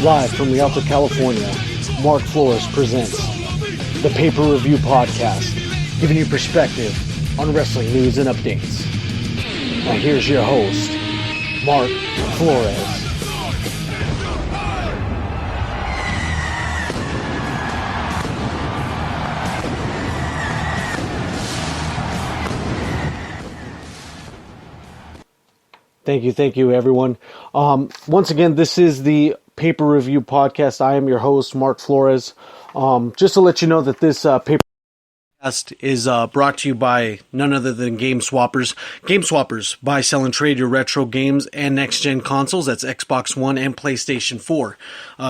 Live from Rialto, California, Mark Flores presents the Pay-Per-Review Podcast, giving you perspective on wrestling news and updates. Now here's your host, Mark Flores. Thank you, everyone. Once again, this is the Paper Review Podcast. I am your host, Mark Flores. Just to let you know that this paper podcast is brought to you by none other than Game Swappers. Game Swappers, buy, sell, and trade your retro games and next-gen consoles. That's Xbox One and PlayStation 4.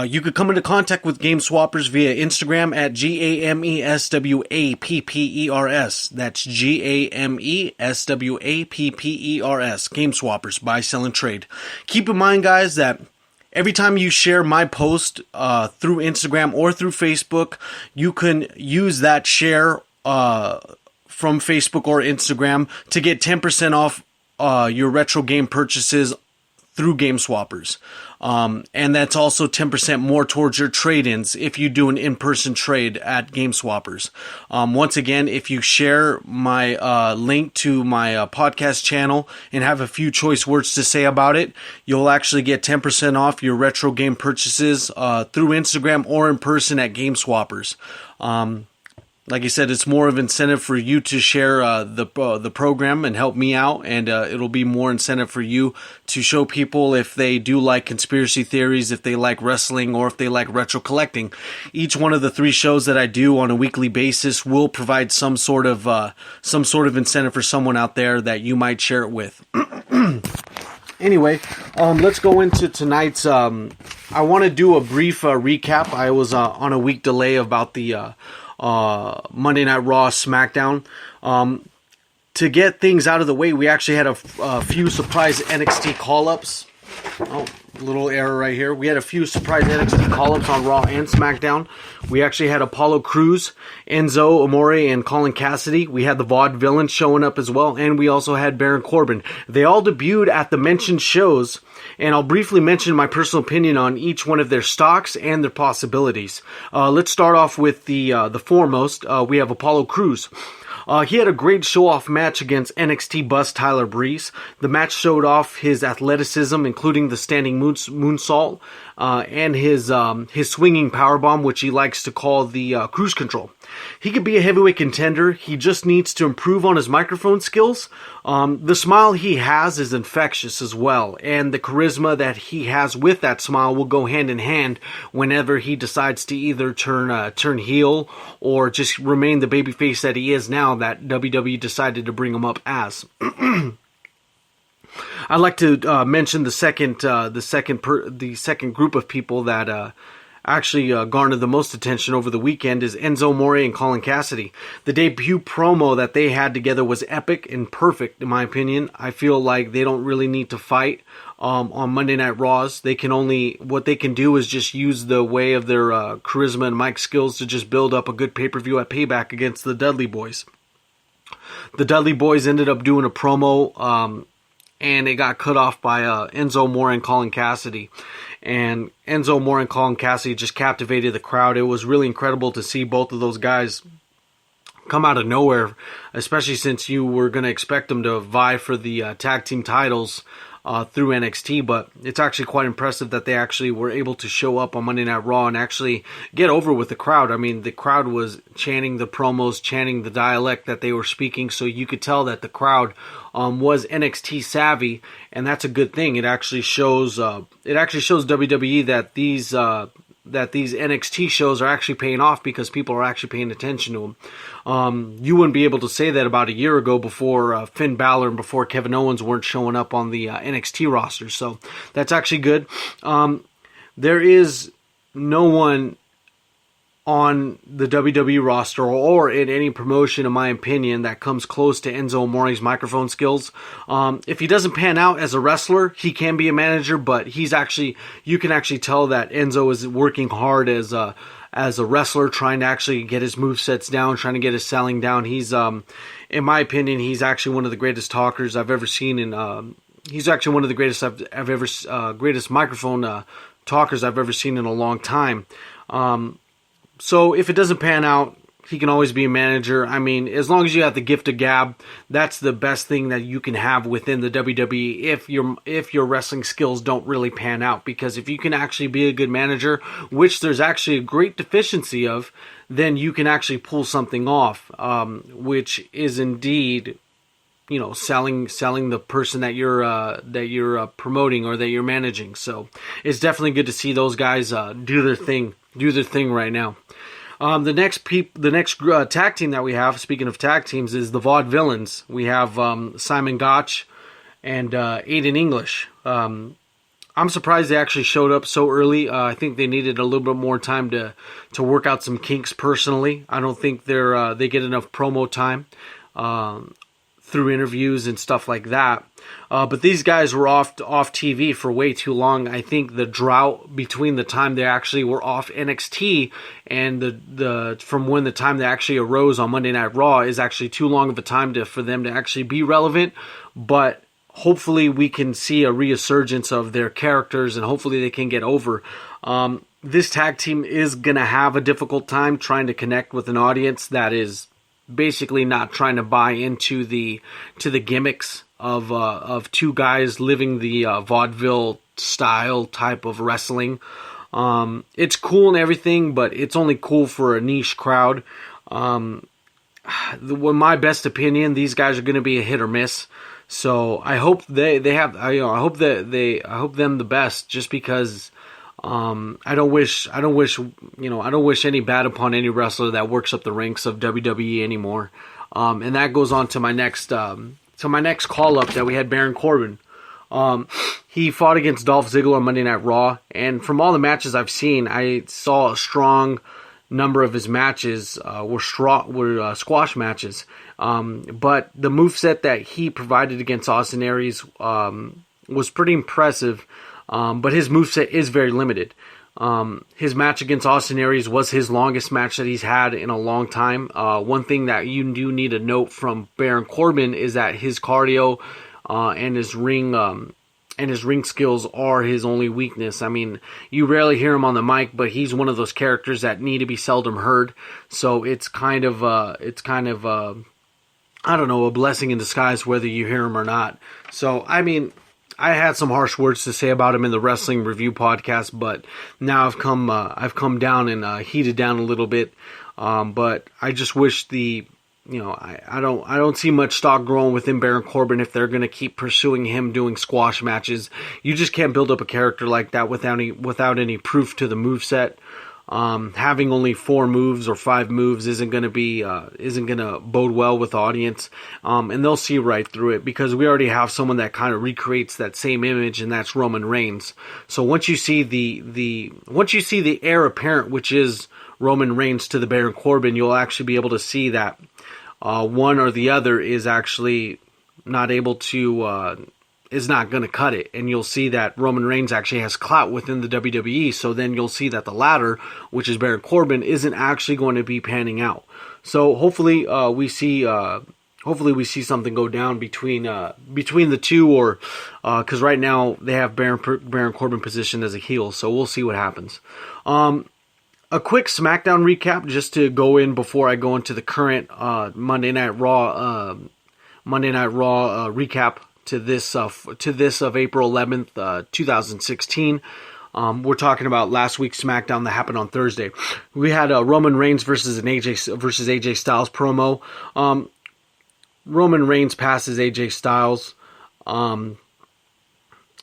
You could come into contact with Game Swappers via Instagram at GAMESWAPPERS. That's GAMESWAPPERS. Game Swappers, buy, sell, and trade. Keep in mind, guys, that every time you share my post through Instagram or through Facebook, you can use that share from Facebook or Instagram to get 10% off your retro game purchases through Game Swappers. And that's also 10% more towards your trade-ins if you do an in-person trade at Game Swappers. Once again, if you share my link to my podcast channel and have a few choice words to say about it, you'll actually get 10% off your retro game purchases through Instagram or in person at Game Swappers. Like I said, it's more of incentive for you to share the program and help me out, and it'll be more incentive for you to show people if they do like conspiracy theories, if they like wrestling, or if they like retro collecting. Each one of the 3 shows that I do on a weekly basis will provide some sort of incentive for someone out there that you might share it with. Anyway, let's go into tonight's. I want to do a brief recap. I was on a week delay about the Monday Night Raw, SmackDown. To get things out of the way, we actually had a few surprise NXT call-ups. Oh, little error right here. We had a few surprise NXT call-ups on Raw and SmackDown. We actually had Apollo Crews, Enzo Amore, and Colin Cassidy. We had the Vaudevillains showing up as well, and we also had Baron Corbin. They all debuted at the mentioned shows, and I'll briefly mention my personal opinion on each one of their stocks and their possibilities. Let's start off with the foremost. We have Apollo Crews. He had a great show-off match against NXT Buzz Tyler Breeze. The match showed off his athleticism, including the standing moonsault, and his swinging powerbomb, which he likes to call the cruise control. He could be a heavyweight contender. He just needs to improve on his microphone skills. The smile he has is infectious as well, and the charisma that he has with that smile will go hand in hand whenever he decides to either turn heel or just remain the babyface that he is now that WWE decided to bring him up as. I'd like to mention the second group of people that actually garnered the most attention over the weekend is Enzo Amore and Colin Cassidy. The debut promo that they had together was epic and perfect, in my opinion. I feel like they don't really need to fight on Monday Night Raws. What they can do is just use the way of their charisma and mic skills to just build up a good pay-per-view at Payback against the Dudley Boys. The Dudley Boys ended up doing a promo, and it got cut off by Enzo Amore and Colin Cassidy. And Enzo Amore and Colin Cassidy just captivated the crowd. It was really incredible to see both of those guys come out of nowhere, especially since you were going to expect them to vie for the tag team titles through NXT, but it's actually quite impressive that they actually were able to show up on Monday Night Raw and actually get over with the crowd. I mean, the crowd was chanting the promos, chanting the dialect that they were speaking, so you could tell that the crowd was NXT savvy, and that's a good thing. It actually shows WWE that these NXT shows are actually paying off because people are actually paying attention to them. You wouldn't be able to say that about a year ago before Finn Balor and before Kevin Owens weren't showing up on the NXT roster. So that's actually good. There is no one on the WWE roster or in any promotion, in my opinion, that comes close to Enzo Amore's microphone skills. If he doesn't pan out as a wrestler, he can be a manager, but you can actually tell that Enzo is working hard as a wrestler, trying to actually get his movesets down, trying to get his selling down. He's, in my opinion, he's actually one of the greatest talkers I've ever seen, and he's actually one of the greatest greatest microphone talkers I've ever seen in a long time. So if it doesn't pan out, he can always be a manager. I mean, as long as you have the gift of gab, that's the best thing that you can have within the WWE if your wrestling skills don't really pan out. Because if you can actually be a good manager, which there's actually a great deficiency of, then you can actually pull something off, which is indeed, selling the person that you're promoting or that you're managing. So it's definitely good to see those guys do their thing right now. The next tag team that we have, speaking of tag teams, is the Vaudevillains. We have Simon Gotch and Aiden English. I'm surprised they actually showed up so early. I think they needed a little bit more time to work out some kinks personally. I don't think they get enough promo time through interviews and stuff like that. But these guys were off TV for way too long. I think the drought between the time they actually were off NXT and from when the time they actually arose on Monday Night Raw is actually too long of a time for them to actually be relevant. But hopefully we can see a resurgence of their characters, and hopefully they can get over. This tag team is going to have a difficult time trying to connect with an audience that is basically not trying to buy into the gimmicks of two guys living the vaudeville style type of wrestling. It's cool and everything, but it's only cool for a niche crowd. In my best opinion, these guys are going to be a hit or miss. So I hope I hope them the best, just because I don't wish any bad upon any wrestler that works up the ranks of WWE anymore. And that goes on to my next call up that we had Baron Corbin. He fought against Dolph Ziggler on Monday Night Raw, and from all the matches I've seen, I saw a strong number of his matches were squash matches. But the moveset that he provided against Austin Aries was pretty impressive. But his moveset is very limited. His match against Austin Aries was his longest match that he's had in a long time. One thing that you do need to note from Baron Corbin is that his cardio and his ring skills are his only weakness. I mean, you rarely hear him on the mic, but he's one of those characters that need to be seldom heard. So it's kind of I don't know, a blessing in disguise whether you hear him or not. So I mean, I had some harsh words to say about him in the Wrestling Review podcast, but now I've come down and heated down a little bit. But I just wish I don't see much stock growing within Baron Corbin if they're going to keep pursuing him doing squash matches. You just can't build up a character like that without any proof to the moveset. Having only 4 moves or 5 moves isn't going to bode well with the audience, and they'll see right through it, because we already have someone that kind of recreates that same image, and that's Roman Reigns. So once you see the heir apparent, which is Roman Reigns, to the Baron Corbin, you'll actually be able to see that one or the other is actually not able to. Is not going to cut it, and you'll see that Roman Reigns actually has clout within the WWE, so then you'll see that the latter, which is Baron Corbin, isn't actually going to be panning out. So hopefully we see something go down between the two, or because right now they have Baron Corbin positioned as a heel, so we'll see what happens. A quick SmackDown recap just to go in before I go into the current Monday Night Raw recap. To this of April 11th, 2016. We're talking about last week's SmackDown that happened on Thursday. We had Roman Reigns versus AJ Styles promo. Roman Reigns passes AJ Styles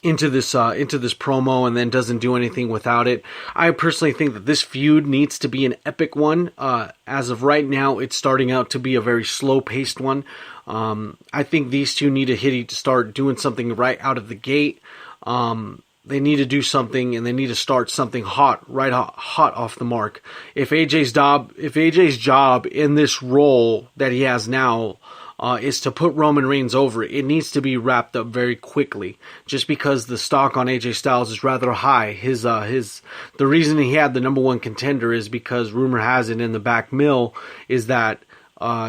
into this promo and then doesn't do anything without it. I personally think that this feud needs to be an epic one. As of right now, it's starting out to be a very slow-paced one. I think these two need to start doing something right out of the gate. They need to do something, and they need to start something hot off the mark. If AJ's job in this role that he has now is to put Roman Reigns over, it needs to be wrapped up very quickly. Just because the stock on AJ Styles is rather high. The reason he had the number 1 contender is because rumor has it in the back mill is that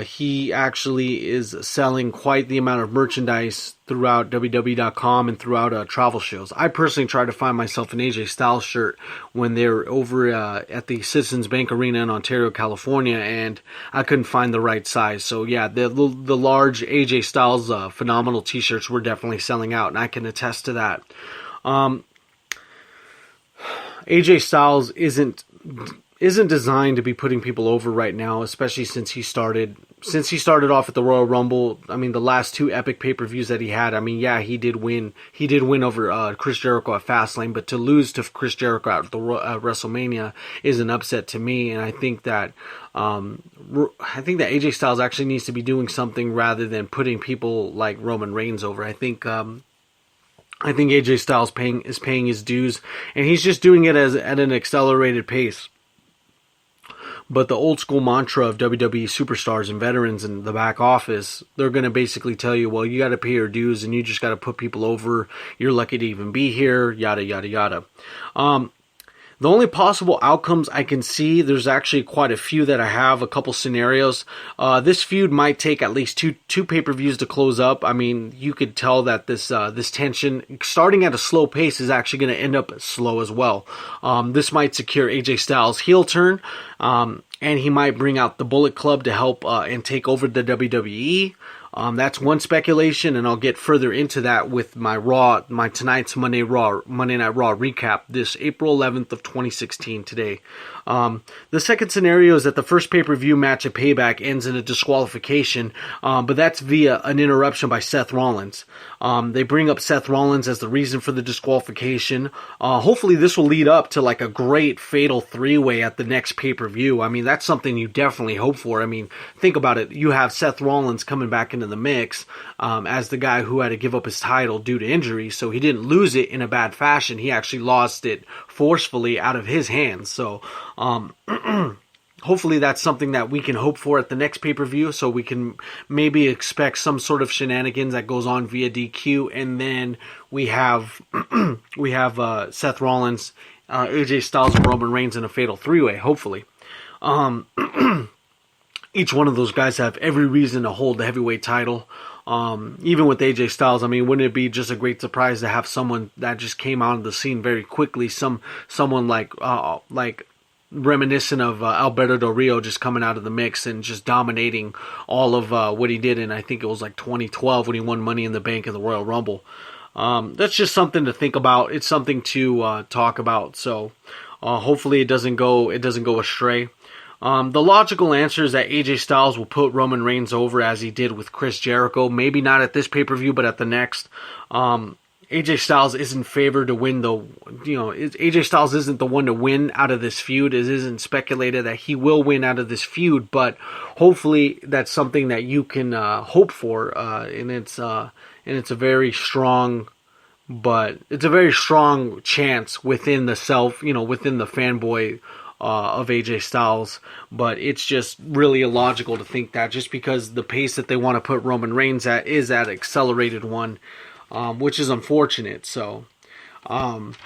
He actually is selling quite the amount of merchandise throughout WWE.com and throughout travel shows. I personally tried to find myself an AJ Styles shirt when they were over at the Citizens Bank Arena in Ontario, California, and I couldn't find the right size. So yeah, the large AJ Styles phenomenal t-shirts were definitely selling out, and I can attest to that. AJ Styles isn't designed to be putting people over right now, especially since he started off at the Royal Rumble. I mean, the last two epic pay-per-views that he had, I mean, yeah, he did win over Chris Jericho at Fastlane, but to lose to Chris Jericho at WrestleMania is an upset to me, and I think that AJ Styles actually needs to be doing something rather than putting people like Roman Reigns over. I think AJ Styles is paying his dues, and he's just doing it at an accelerated pace. But the old school mantra of WWE superstars and veterans in the back office, they're going to basically tell you, well, you got to pay your dues and you just got to put people over. You're lucky to even be here, yada, yada, yada. The only possible outcomes I can see, there's actually quite a few that I have, a couple scenarios. This feud might take at least two pay-per-views to close up. I mean, you could tell that this tension, starting at a slow pace, is actually going to end up slow as well. This might secure AJ Styles' heel turn, and he might bring out the Bullet Club to help and take over the WWE. That's one speculation, and I'll get further into that with my tonight's Monday Night Raw recap, this April 11th of 2016 today. The second scenario is that the first pay-per-view match at Payback ends in a disqualification, but that's via an interruption by Seth Rollins. They bring up Seth Rollins as the reason for the disqualification. Hopefully this will lead up to like a great fatal three-way at the next pay-per-view. I mean, that's something you definitely hope for. I mean, think about it. You have Seth Rollins coming back into the mix as the guy who had to give up his title due to injury, so he didn't lose it in a bad fashion. He actually lost it forcefully out of his hands. So hopefully that's something that we can hope for at the next pay-per-view, so we can maybe expect some sort of shenanigans that goes on via DQ, and then we have Seth Rollins, AJ Styles, and Roman Reigns in a fatal three-way, hopefully. Each one of those guys have every reason to hold the heavyweight title. Even with AJ Styles, I mean, wouldn't it be just a great surprise to have someone that just came out of the scene very quickly? Someone like reminiscent of Alberto Del Rio just coming out of the mix and just dominating all of what he did in, I think it was like 2012 when he won Money in the Bank in the Royal Rumble. That's just something to think about. It's something to talk about. So hopefully it doesn't go astray. The logical answer is that AJ Styles will put Roman Reigns over as he did with Chris Jericho. Maybe not at this pay-per-view, but at the next. AJ Styles isn't favored to win AJ Styles isn't the one to win out of this feud. It isn't speculated that he will win out of this feud, but hopefully that's something that you can hope for, and it's a very strong chance within the fanboy of AJ Styles, but it's just really illogical to think that just because the pace that they want to put Roman Reigns at is at accelerated one, which is unfortunate. So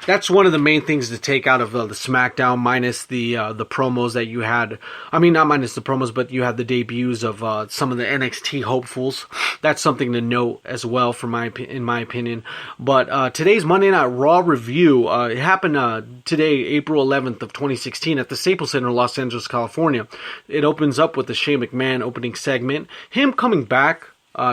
that's one of the main things to take out of the SmackDown, minus the promos that you had. I mean, not minus the promos, but you had the debuts of some of the NXT hopefuls. That's something to note as well, in my opinion. But today's Monday Night Raw review, it happened today, April 11th of 2016, at the Staples Center in Los Angeles, California. It opens up with the Shane McMahon opening segment. Him coming back.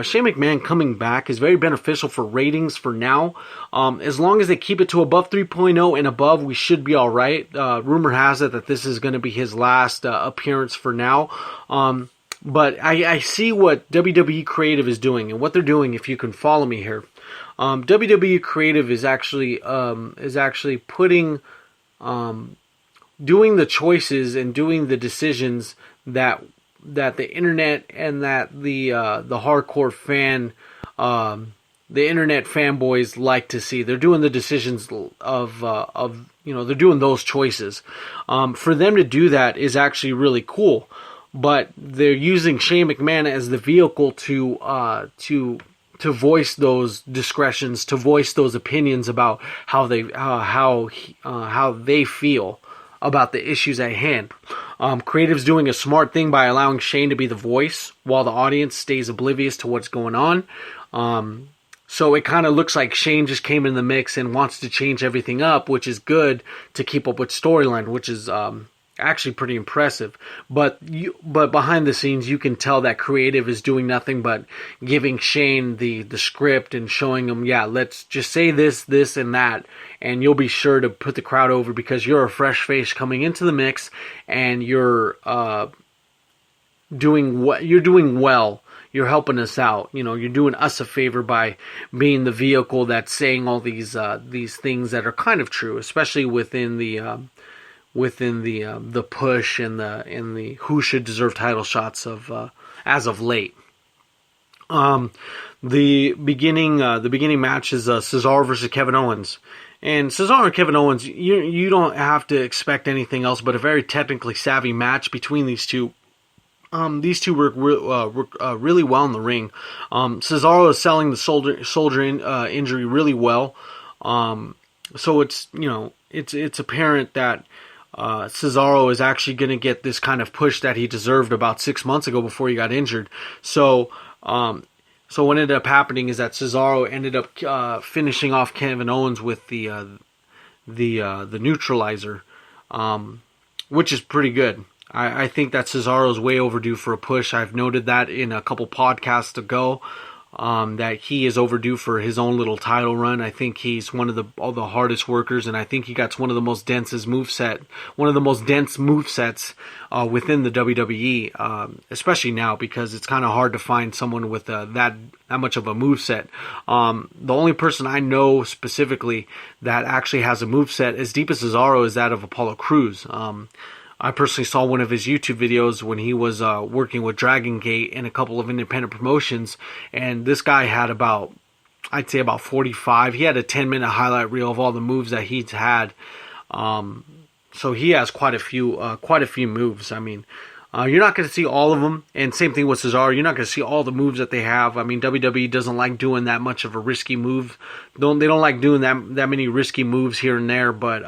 Shane McMahon coming back is very beneficial for ratings for now. As long as they keep it to above 3.0 and above, we should be all right. Rumor has it that this is going to be his last appearance for now. But I see what WWE Creative is doing, and what they're doing, if you can follow me here. WWE Creative is actually putting, doing the choices and doing the decisions that the internet and that the hardcore fan, the internet fanboys like to see. They're doing the decisions of they're doing those choices. For them to do that is actually really cool, but they're using Shane McMahon as the vehicle to voice those discretions, to voice those opinions about how they feel. about the issues at hand. Creative's doing a smart thing by allowing Shane to be the voice while the audience stays oblivious to what's going on. So it kind of looks like Shane just came in the mix and wants to change everything up, which is good to keep up with storyline, which is actually pretty impressive. But behind the scenes, you can tell that Creative is doing nothing but giving Shane the script and showing him, yeah, let's just say this, this, and that, and you'll be sure to put the crowd over because you're a fresh face coming into the mix, and you're doing well. You're helping us out. You know, you're doing us a favor by being the vehicle that's saying all these things that are kind of true, especially within the push and the who should deserve title shots of as of late. The beginning match is Cesaro versus Kevin Owens. And Cesaro and Kevin Owens, you don't have to expect anything else but a very technically savvy match between these two. These two work really well in the ring. Cesaro is selling the shoulder injury really well. So it's apparent that Cesaro is actually going to get this kind of push that he deserved about 6 months ago before he got injured. So what ended up happening is that Cesaro ended up finishing off Kevin Owens with the neutralizer, which is pretty good. I think that Cesaro is way overdue for a push. I've noted that in a couple podcasts ago, that he is overdue for his own little title run. I think he's one of all the hardest workers, and I think he got one of the most dense movesets within the WWE, especially now because it's kind of hard to find someone with that much of a moveset. The only person I know specifically that actually has a moveset as deep as Cesaro is that of Apollo Crews. I personally saw one of his YouTube videos when he was working with Dragon Gate and a couple of independent promotions, and this guy had I'd say about 45. He had a 10-minute highlight reel of all the moves that he's had. So he has quite a few moves. I mean, you're not going to see all of them, and same thing with Cesaro. You're not going to see all the moves that they have. I mean, WWE doesn't like doing that much of a risky move. They don't like doing that many risky moves here and there, but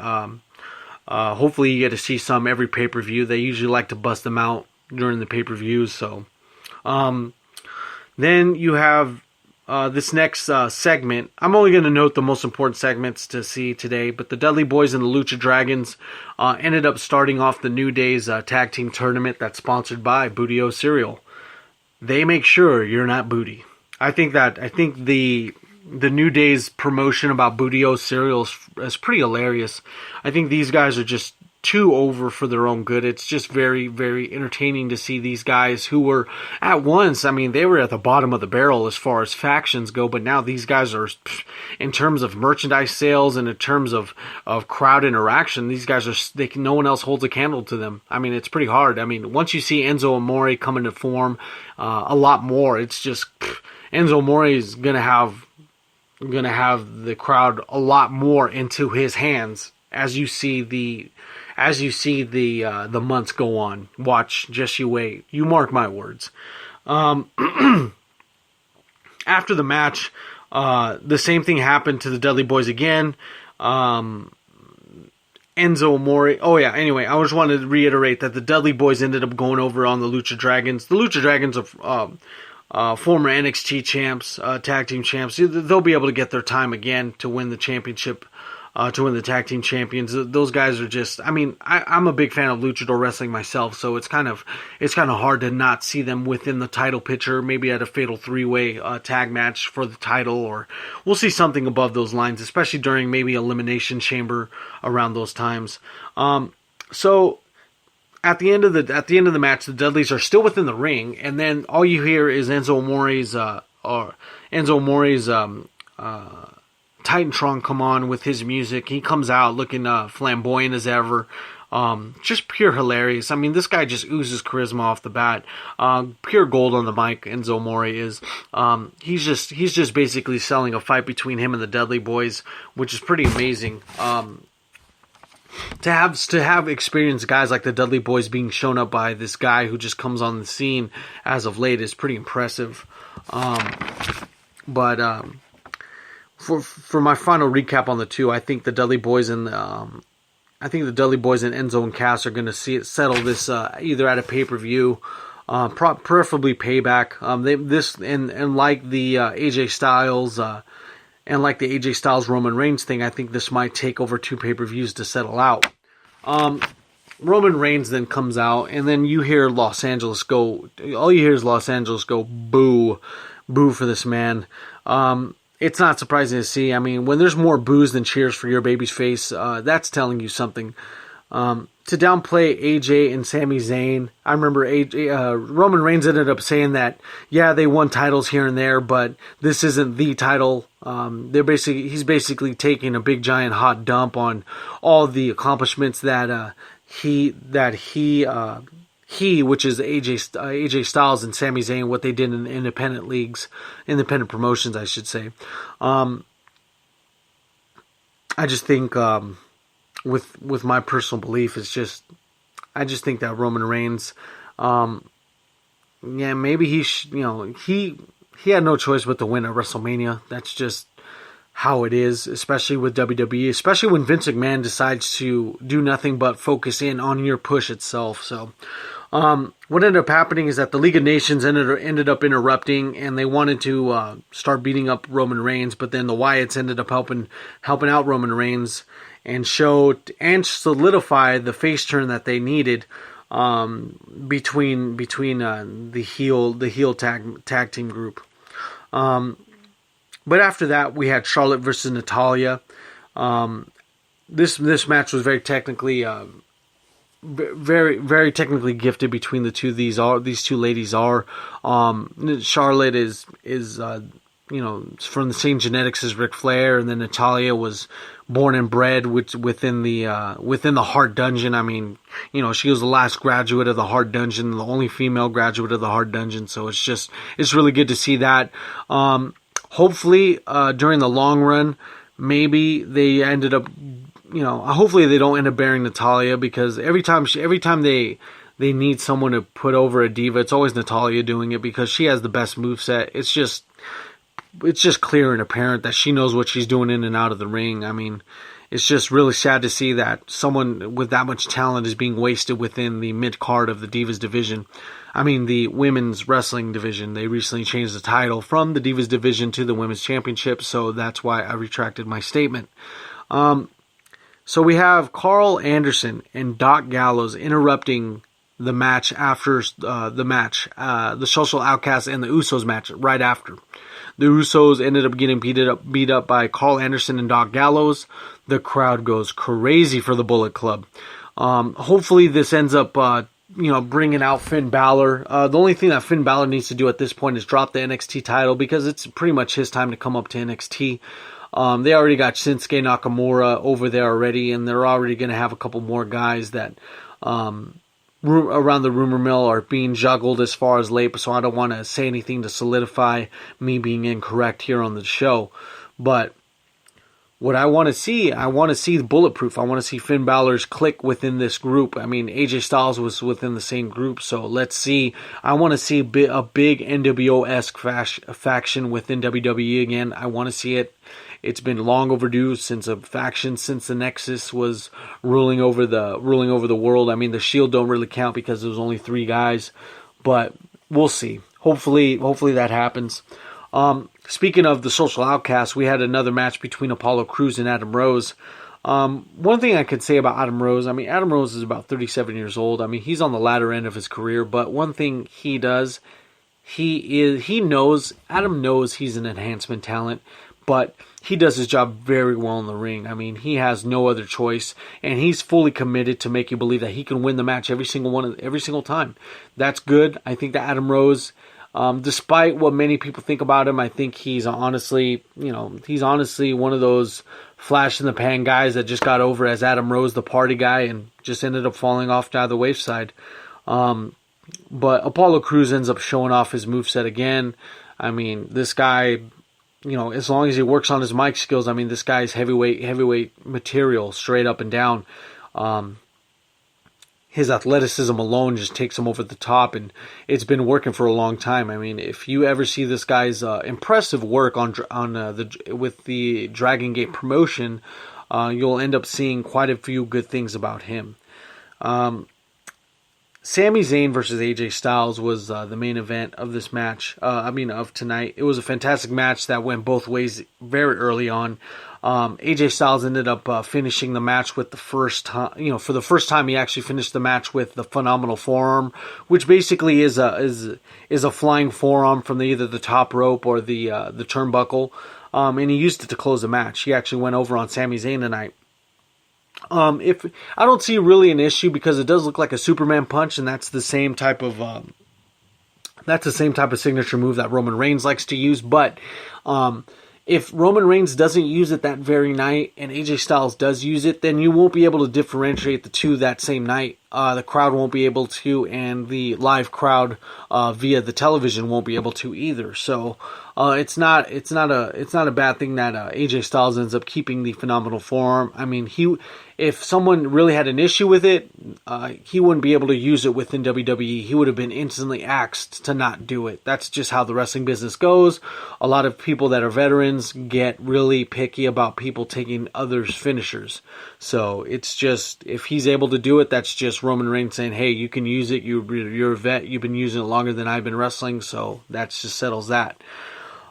hopefully you get to see some every pay-per-view. They usually like to bust them out during the pay-per-views. So then you have this next segment. I'm only going to note the most important segments to see today, but the Dudley Boys and the Lucha Dragons ended up starting off the New Day's tag team tournament that's sponsored by Booty-O Cereal. They make sure you're not booty. I think the New Day's promotion about Booty-O Cereal is pretty hilarious. I think these guys are just too over for their own good. It's just very, very entertaining to see these guys who were at once, I mean, they were at the bottom of the barrel as far as factions go, but now these guys are, in terms of merchandise sales and in terms of crowd interaction, these guys are, no one else holds a candle to them. I mean, it's pretty hard. I mean, once you see Enzo Amore come into form a lot more, it's just, Enzo Amore is going to have the crowd a lot more into his hands as you see the months go on. Watch, just you wait. You mark my words. After the match, the same thing happened to the Dudley Boys again. Enzo Amore. Oh yeah. Anyway, I just wanted to reiterate that the Dudley Boys ended up going over on the Lucha Dragons. The Lucha Dragons are former NXT champs, tag team champs. They'll be able to get their time again to win the championship, to win the tag team champions. Those guys are just, I mean, I'm a big fan of luchador wrestling myself, so it's kind of hard to not see them within the title picture, maybe at a fatal 3-way tag match for the title, or we'll see something above those lines, especially during maybe Elimination Chamber around those times. So at the end of the match, the Dudleys are still within the ring, and then all you hear is Enzo Amore's Titantron come on with his music. He comes out looking flamboyant as ever. Just pure hilarious. I mean, this guy just oozes charisma off the bat. Pure gold on the mic. Enzo Amore is. He's just basically selling a fight between him and the Dudley Boys, which is pretty amazing. To have experienced guys like the Dudley Boys being shown up by this guy who just comes on the scene as of late is pretty impressive. For my final recap on the two, I think the Dudley Boys and I think the Dudley Boys and End Zone Cast are going to see it settle this either at a pay-per-view, preferably Payback. And like the AJ Styles and like the AJ Styles Roman Reigns thing, I think this might take over 2 pay-per-views to settle out. Roman Reigns then comes out, and then you hear Los Angeles go. All you hear is Los Angeles go, boo, boo for this man. It's not surprising to see. I mean, when there's more boos than cheers for your baby's face, that's telling you something. To downplay AJ and Sami Zayn, I remember Roman Reigns ended up saying that, yeah, they won titles here and there, but this isn't the title. He's basically taking a big giant hot dump on all the accomplishments that he, which is AJ Styles and Sami Zayn, what they did in independent promotions, I should say. I just think, with my personal belief, I just think that Roman Reigns, maybe he had no choice but to win at WrestleMania. That's just how it is, especially with WWE, especially when Vince McMahon decides to do nothing but focus in on your push itself. So, what ended up happening is that the League of Nations ended up interrupting, and they wanted to start beating up Roman Reigns, but then the Wyatts ended up helping out Roman Reigns and showed and solidify the face turn that they needed between the heel tag team group. But after that, we had Charlotte versus Natalya. This match was very technically very technically gifted between the two. These two ladies are. Charlotte is from the same genetics as Ric Flair, and then Natalya was born and bred within the Hart Dungeon. I mean, she was the last graduate of the Hart Dungeon, the only female graduate of the Hart Dungeon. So it's really good to see that. Hopefully, during the long run, maybe they ended up, hopefully they don't end up burying Natalya, because every time they need someone to put over a diva, it's always Natalya doing it, because she has the best moveset. It's just clear and apparent that she knows what she's doing in and out of the ring. I mean, it's just really sad to see that someone with that much talent is being wasted within the mid-card of the Divas division. I mean, the women's wrestling division. They recently changed the title from the Divas division to the Women's Championship, so that's why I retracted my statement. So we have Carl Anderson and Doc Gallows interrupting the match after the Social Outcasts and the Usos match right after. The Usos ended up getting beat up by Carl Anderson and Doc Gallows. The crowd goes crazy for the Bullet Club. Hopefully this ends up bringing out Finn Balor. The only thing that Finn Balor needs to do at this point is drop the NXT title, because it's pretty much his time to come up to NXT. They already got Shinsuke Nakamura over there already, and they're already going to have a couple more guys that around the rumor mill are being juggled as far as late, so I don't want to say anything to solidify me being incorrect here on the show. But what I want to see the Bulletproof. I want to see Finn Balor's clique within this group. I mean, AJ Styles was within the same group, so let's see. I want to see a big NWO-esque faction within WWE again. I want to see it. It's been long overdue since a faction, since the Nexus was ruling over the world. I mean, the Shield don't really count because there was only 3 guys, but we'll see. Hopefully that happens. Speaking of the Social Outcasts, we had another match between Apollo Crews and Adam Rose. One thing I could say about Adam Rose, I mean, Adam Rose is about 37 years old. I mean, he's on the latter end of his career, but one thing he does, Adam knows he's an enhancement talent, but he does his job very well in the ring. I mean, he has no other choice, and he's fully committed to make you believe that he can win the match every single time. That's good. I think that Adam Rose, despite what many people think about him, I think he's honestly one of those flash in the pan guys that just got over as Adam Rose, the party guy, and just ended up falling off to the wayside. But Apollo Crews ends up showing off his moveset again. I mean, this guy, as long as he works on his mic skills, I mean, this guy's heavyweight material, straight up and down. His athleticism alone just takes him over the top, and it's been working for a long time. I mean, if you ever see this guy's impressive work with the Dragon Gate promotion, you'll end up seeing quite a few good things about him. Sami Zayn versus AJ Styles was the main event of this match. Of tonight. It was a fantastic match that went both ways very early on. AJ Styles ended up finishing the match with the first time. For the first time, he actually finished the match with the phenomenal forearm, which basically is a flying forearm from either the top rope or the turnbuckle. And he used it to close the match. He actually went over on Sami Zayn tonight. If I don't see really an issue because it does look like a Superman punch, and that's the same type of signature move that Roman Reigns likes to use. But if Roman Reigns doesn't use it that very night and AJ Styles does use it, then you won't be able to differentiate the two that same night. The crowd won't be able to, and the live crowd via the television won't be able to either. So it's not a bad thing that AJ Styles ends up keeping the phenomenal forearm. I mean, if someone really had an issue with it, he wouldn't be able to use it within WWE. He would have been instantly axed to not do it. That's just how the wrestling business goes. A lot of people that are veterans get really picky about people taking others' finishers. So it's just, if he's able to do it, that's just Roman Reigns saying, hey, you can use it. You're a vet. You've been using it longer than I've been wrestling. So that just settles that.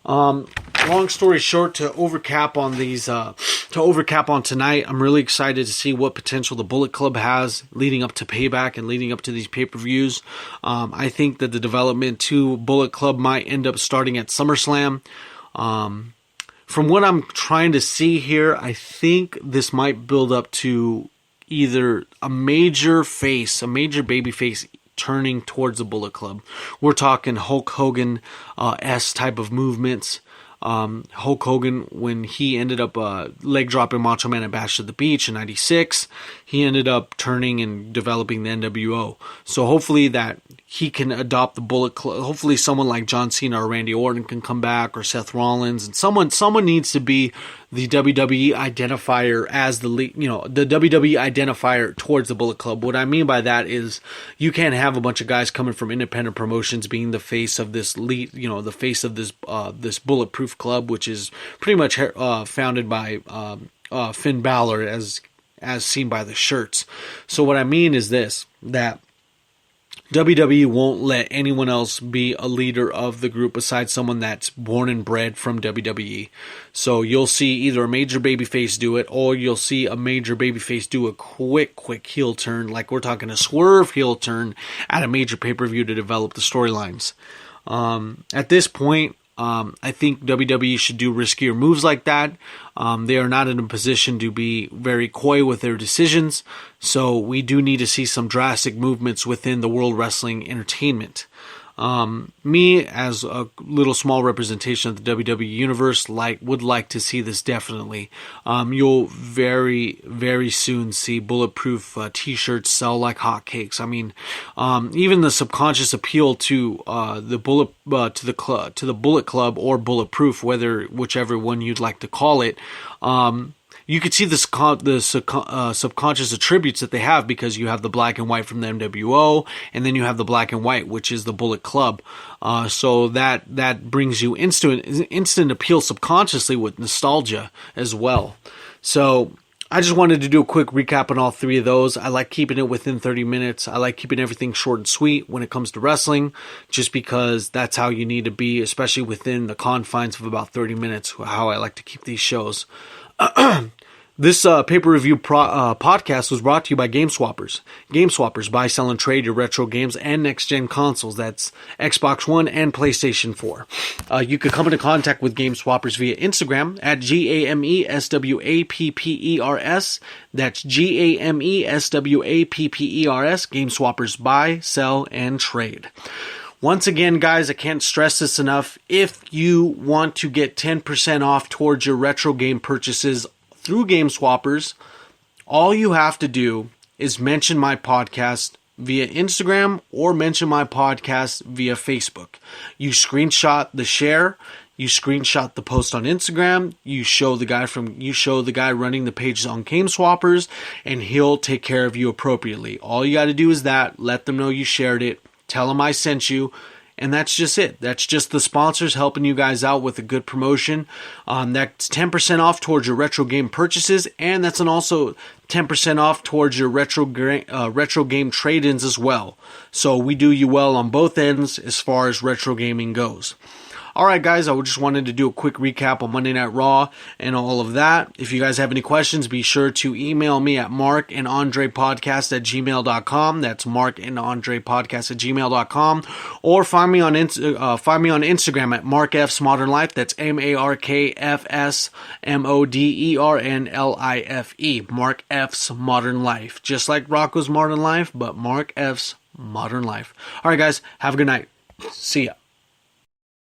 Long story short, to overcap on tonight, I'm really excited to see what potential the Bullet Club has leading up to Payback and leading up to these pay-per-views. I think that the development to Bullet Club might end up starting at SummerSlam. From what I'm trying to see here, I think this might build up to either a major baby face turning towards the Bullet Club. We're talking Hulk Hogan S type of movements. Hulk Hogan, when he ended up leg dropping Macho Man at Bash at the Beach in '96, he ended up turning and developing the NWO. So hopefully that he can adopt the Bullet Club. Hopefully someone like John Cena or Randy Orton can come back, or Seth Rollins, and someone needs to be the WWE identifier as the WWE identifier towards the Bullet Club. What I mean by that is you can't have a bunch of guys coming from independent promotions being the face of this the face of this Bulletproof club, which is pretty much founded by Finn Balor as seen by the shirts. So what I mean is this, that WWE won't let anyone else be a leader of the group besides someone that's born and bred from WWE. So you'll see either a major babyface do it, or you'll see a major babyface do a quick heel turn, like we're talking a swerve heel turn at a major pay-per-view to develop the storylines. At this point, I think WWE should do riskier moves like that. They are not in a position to be very coy with their decisions, so we do need to see some drastic movements within the World Wrestling Entertainment. Me, as a little small representation of the WWE Universe, would like to see this definitely. You'll very, very soon see Bulletproof t-shirts sell like hotcakes. I mean, even the subconscious appeal to the Bullet Club or Bulletproof, whichever one you'd like to call it. You could see the subconscious attributes that they have, because you have the black and white from the NWO, and then you have the black and white, which is the Bullet Club. So that brings you instant appeal subconsciously with nostalgia as well. So I just wanted to do a quick recap on all three of those. I like keeping it within 30 minutes. I like keeping everything short and sweet when it comes to wrestling, just because that's how you need to be, especially within the confines of about 30 minutes, how I like to keep these shows. This pay-per-review podcast was brought to you by Game Swappers. Game Swappers, buy, sell, and trade your retro games and next-gen consoles. That's Xbox One and PlayStation 4. You could come into contact with Game Swappers via Instagram at GAMESWAPPERS. That's GAMESWAPPERS. Game Swappers, buy, sell, and trade. Once again, guys, I can't stress this enough. If you want to get 10% off towards your retro game purchases through Game Swappers, all you have to do is mention my podcast via Instagram or mention my podcast via Facebook. You screenshot the share, you screenshot the post on Instagram, you show the guy running the pages on Game Swappers, and he'll take care of you appropriately. All you got to do is that, let them know you shared it, tell them I sent you, And that's just it. That's just the sponsors helping you guys out with a good promotion. That's 10% off towards your retro game purchases, and that's also 10% off towards your retro game trade-ins as well. So we do you well on both ends as far as retro gaming goes. Alright guys, I just wanted to do a quick recap on Monday Night Raw and all of that. If you guys have any questions, be sure to email me at markandandrepodcast@gmail.com. That's markandandrepodcast@gmail.com. Or find me on Instagram at markfsmodernlife. That's MarkFsModernlife. Mark F's Modern Life. Just like Rocco's Modern Life, but Mark F's Modern Life. Alright guys, have a good night. See ya.